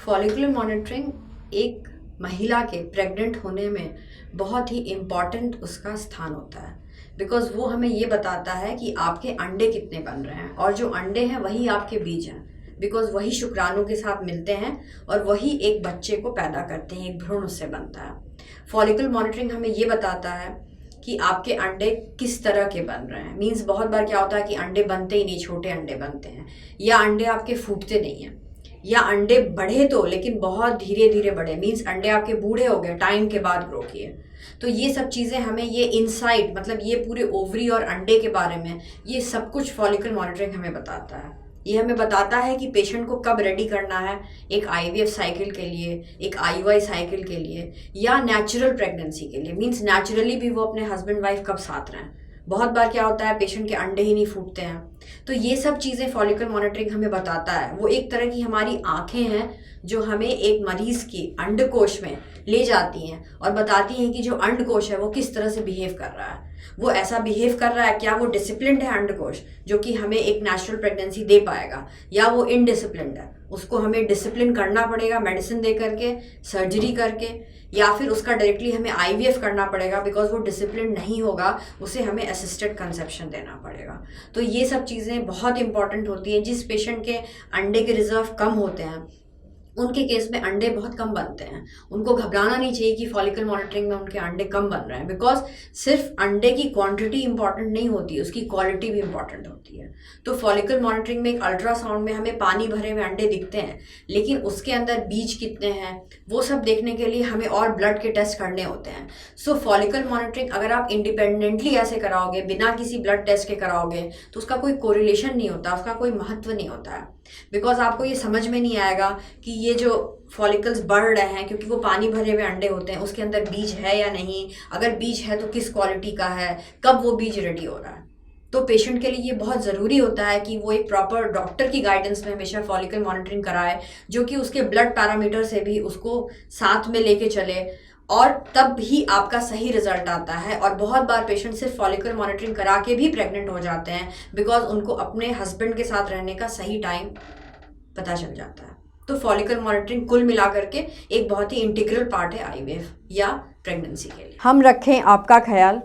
Follicular monitoring एक महिला के प्रेग्नेंट होने में बहुत ही इम्पॉर्टेंट उसका स्थान होता है, बिकॉज वो हमें ये बताता है कि आपके अंडे कितने बन रहे हैं, और जो अंडे हैं वही आपके बीज हैं, बिकॉज वही शुक्राणु के साथ मिलते हैं और वही एक बच्चे को पैदा करते हैं, एक भ्रूण उससे बनता है। फॉलिकल मॉनिटरिंग हमें ये बताता है कि आपके अंडे किस तरह के बन रहे हैं। मीन्स बहुत बार क्या होता है कि अंडे बनते ही नहीं, छोटे अंडे बनते हैं, या अंडे आपके फूटते नहीं हैं, या अंडे बढ़े तो लेकिन बहुत धीरे धीरे बढ़े, मीन्स अंडे आपके बूढ़े हो गए, टाइम के बाद ग्रो किए। तो ये सब चीज़ें हमें ये इनसाइट, मतलब ये पूरे ओवरी और अंडे के बारे में ये सब कुछ फॉलिकल मॉनिटरिंग हमें बताता है। ये हमें बताता है कि पेशेंट को कब रेडी करना है एक आईवीएफ साइकिल के लिए, एक आईयूआई साइकिल के लिए, या नेचुरल प्रेगनेंसी के लिए। मीन्स नेचुरली भी वो अपने हस्बैंड वाइफ कब साथ रहें। बहुत बार क्या होता है पेशेंट के अंडे ही नहीं फूटते हैं। तो ये सब चीज़ें फॉलिकल मॉनिटरिंग हमें बताता है। वो एक तरह की हमारी आंखें हैं जो हमें एक मरीज की अंडकोश में ले जाती हैं और बताती हैं कि जो अंडकोश है वो किस तरह से बिहेव कर रहा है। वो ऐसा बिहेव कर रहा है, क्या वो डिसिप्लिन्ड है अंडकोश जो कि हमें एक नेचुरल प्रेगनेंसी दे पाएगा, या वो इनडिसिप्लिन्ड है, उसको हमें डिसिप्लिन करना पड़ेगा मेडिसिन दे करके, सर्जरी करके, या फिर उसका डायरेक्टली हमें आईवीएफ करना पड़ेगा, बिकॉज वो डिसिप्लिन नहीं होगा, उसे हमें असिस्टेड कंसेप्शन देना पड़ेगा। तो ये सब चीज़ें बहुत इंपॉर्टेंट होती हैं। जिस पेशेंट के अंडे के रिजर्व कम होते हैं उनके केस में अंडे बहुत कम बनते हैं। उनको घबराना नहीं चाहिए कि फॉलिकल मॉनिटरिंग में उनके अंडे कम बन रहे हैं, बिकॉज सिर्फ अंडे की क्वांटिटी इंपॉर्टेंट नहीं होती, उसकी क्वालिटी भी इंपॉर्टेंट होती है। तो फॉलिकल मॉनिटरिंग में एक अल्ट्रासाउंड में हमें पानी भरे हुए अंडे दिखते हैं, लेकिन उसके अंदर बीज कितने हैं वो सब देखने के लिए हमें और ब्लड के टेस्ट करने होते हैं। सो फॉलिकल मॉनिटरिंग अगर आप इंडिपेंडेंटली ऐसे कराओगे, बिना किसी ब्लड टेस्ट के कराओगे, तो उसका कोई कोरिलेशन नहीं होता, उसका कोई महत्व नहीं होता है। बिकॉज आपको ये समझ में नहीं आएगा कि ये जो फॉलिकल्स बढ़ रहे हैं, क्योंकि वो पानी भरे हुए अंडे होते हैं, उसके अंदर बीज है या नहीं, अगर बीज है तो किस क्वालिटी का है, कब वो बीज रेडी हो रहा है। तो पेशेंट के लिए ये बहुत ज़रूरी होता है कि वो एक प्रॉपर डॉक्टर की गाइडेंस में हमेशा फॉलिकल मॉनिटरिंग कराए, जो कि उसके ब्लड पैरामीटर से भी उसको साथ में लेके चले, और तब ही आपका सही रिजल्ट आता है। और बहुत बार पेशेंट सिर्फ फॉलिकल मॉनिटरिंग करा के भी प्रेग्नेंट हो जाते हैं, बिकॉज उनको अपने हस्बैंड के साथ रहने का सही टाइम पता चल जाता है। तो फॉलिकल मॉनिटरिंग कुल मिला करके एक बहुत ही इंटीग्रल पार्ट है आईवीएफ या प्रेगनेंसी के लिए। हम रखें आपका ख्याल।